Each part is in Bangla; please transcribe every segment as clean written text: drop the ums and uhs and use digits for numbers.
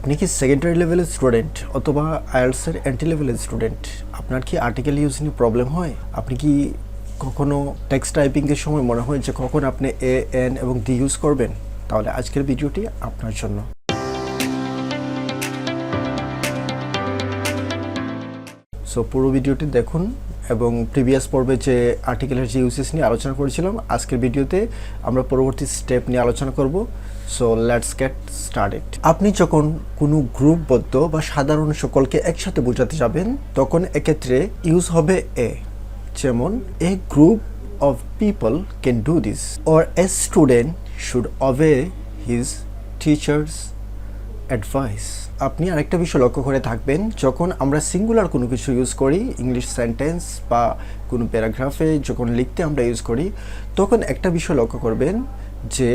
আপনি কি সেকেন্ডারি লেভেলের স্টুডেন্ট অথবা আইএলটিএসের এন্ট্রি লেভেলের স্টুডেন্ট? আপনার কি আর্টিকেল ইউজ নিয়ে প্রবলেম হয়? আপনি কি কখনো টেক্সট টাইপিংয়ের সময় মনে হয় যে কখন আপনি এ এন এবং ডি ইউজ করবেন? তাহলে আজকের ভিডিওটি আপনার জন্য। সো পুরো ভিডিওটি দেখুন এবং প্রিভিয়াস পর্বে যে আর্টিকেলের যে ইউসেস নিয়ে আলোচনা করেছিলাম, আজকের ভিডিওতে আমরা পরবর্তী স্টেপ নিয়ে আলোচনা করব। So let's get started. আপনি যখন কোনো গ্রুপবদ্ধ বা সাধারণ সকলকে একসাথে বোঝাতে যাবেন, তখন এক্ষেত্রে ইউজ হবে এ। যেমন a group of people can do this, or a student should obey his teacher's advice. আপনি আরেকটা বিষয় লক্ষ্য করে থাকবেন, যখন আমরা সিঙ্গুলার কোনো কিছু ইউজ করি, ইংলিশ সেন্টেন্স বা কোনো প্যারাগ্রাফে যখন লিখতে আমরা ইউজ করি, তখন একটা বিষয় লক্ষ্য করবেন যে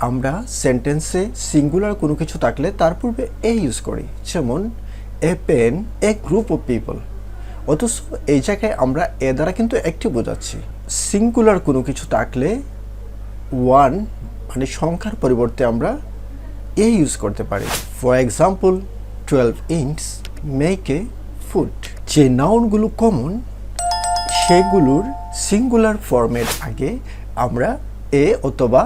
আমরা সেন্টেন্সে সিঙ্গুলার কোনো কিছু থাকলে তার পূর্বে এ ইউজ করি। যেমন a pen a group of people, অথচ এই জায়গায় আমরা এ দ্বারা কিন্তু একটি বোঝাচ্ছি। সিঙ্গুলার কোনো কিছু থাকলে ওয়ান মানে সংখ্যার পরিবর্তে আমরা এ ইউজ করতে পারি। For example 12 inch make a foot. যে নাউনগুলো কমন সেগুলোর সিঙ্গুলার ফর্মের আগে আমরা এ অথবা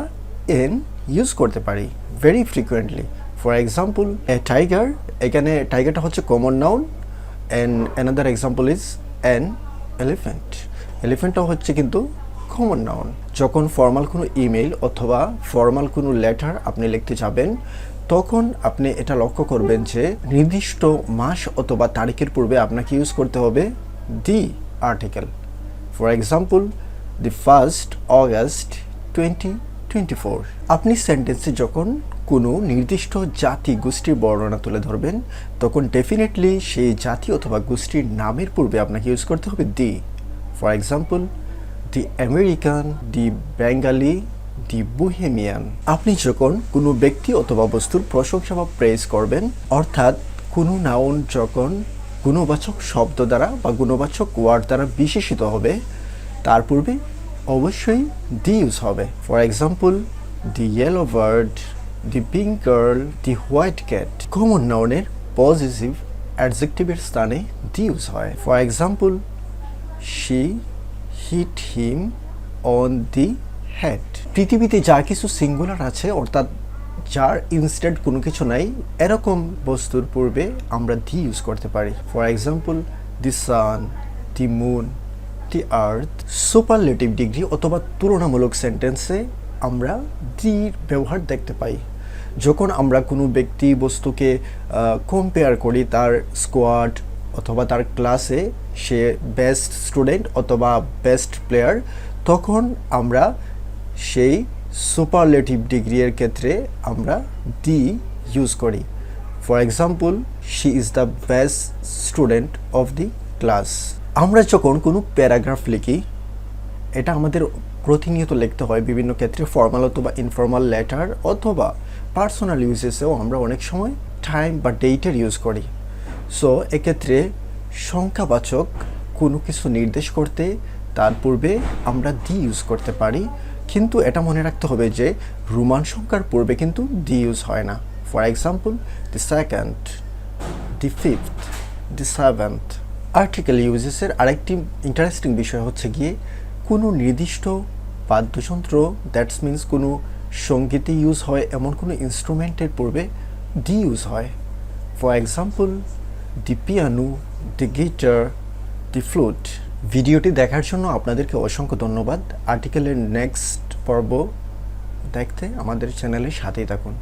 এন ইউজ করতে পারি very frequently. For example a tiger, এখানে টাইগারটা হচ্ছে common noun, and another example is an elephant. এলিফ্যান্টটাও হচ্ছে কিন্তু কমন নাউন। যখন ফর্মাল কোনো ইমেল অথবা ফর্মাল কোনো লেটার আপনি লিখতে যাবেন, তখন আপনি এটা লক্ষ্য করবেন যে নির্দিষ্ট মাস অথবা তারিখের পূর্বে আপনাকে ইউজ করতে হবে the article. For example the 1st August 2024। আপনি সেন্টেন্সে যখন কোনো নির্দিষ্ট জাতি গোষ্ঠীর বর্ণনা তুলে ধরবেন, তখন ডেফিনেটলি সেই জাতি অথবা গোষ্ঠীর নামের পূর্বে আপনাকে ইউজ করতে হবে the. For example the American, the Bengali, the Bohemian. আপনি যখন কোনো ব্যক্তি অথবা বস্তুর প্রশংসা বা প্রেজ করবেন, অর্থাৎ কোনো নাউন যখন গুণবাচক শব্দ দ্বারা বা গুণবাচক ওয়ার্ড দ্বারা বিশেষিত হবে, তার পূর্বে অবশ্যই দি ইউজ হবে। For example the yellow bird, the pink girl, the white cat. Common নাউনের পজিটিভ অ্যাডজেক্টিভের স্থানে দি ইউজ হয়। For example she hit him on the head. পৃথিবীতে যা কিছু সিঙ্গুলার আছে, অর্থাৎ যার ইনস্ট্যান্ট কোনো কিছু নাই, এরকম বস্তুর পূর্বে আমরা দি ইউজ করতে পারি। For example the sun, the moon, the earth. Superlative degree অথবা তুলনামূলক সেন্টেন্সে আমরা দির ব্যবহার দেখতে পাই যখন আমরা কোনো ব্যক্তি বস্তুকে কম্পেয়ার করি তার স্কোয়াড অথবা তার ক্লাসে সে বেস্ট স্টুডেন্ট অথবা বেস্ট প্লেয়ার, তখন আমরা সেই সুপারলেটিভ ডিগ্রির ক্ষেত্রে আমরা দি ইউজ করি। For example she is the best student of the class. আমরা যখন কোনো প্যারাগ্রাফ লিখি, এটা আমাদের প্রতিনিয়ত লিখতে হয় বিভিন্ন ক্ষেত্রে, ফর্মাল অথবা ইনফর্মাল লেটার অথবা পার্সোনাল ইউজেসেও আমরা অনেক সময় টাইম বা ডেটের ইউজ করি। সো এক্ষেত্রে সংখ্যাবাচক কোনো কিছু নির্দেশ করতে তার পূর্বে আমরা দি ইউজ করতে পারি, কিন্তু এটা মনে রাখতে হবে যে রোমান সংখ্যার পূর্বে কিন্তু দি ইউজ হয় না। For example the second, the fifth, the seventh. Article ইউজেসের আরেকটি ইন্টারেস্টিং বিষয় হচ্ছে গিয়ে কোনো নির্দিষ্ট বাদ্যযন্ত্র, দ্যাটস মিনস কোনো সঙ্গীতে ইউজ হয় এমন কোনো ইনস্ট্রুমেন্টের পূর্বে দি ইউজ হয়। For example the piano, the guitar, the flute. ভিডিওটি দেখার জন্য আপনাদেরকে অসংখ্য ধন্যবাদ। আর্টিকেলের নেক্সট পর্ব দেখতে আমাদের চ্যানেলের সাথেই থাকুন।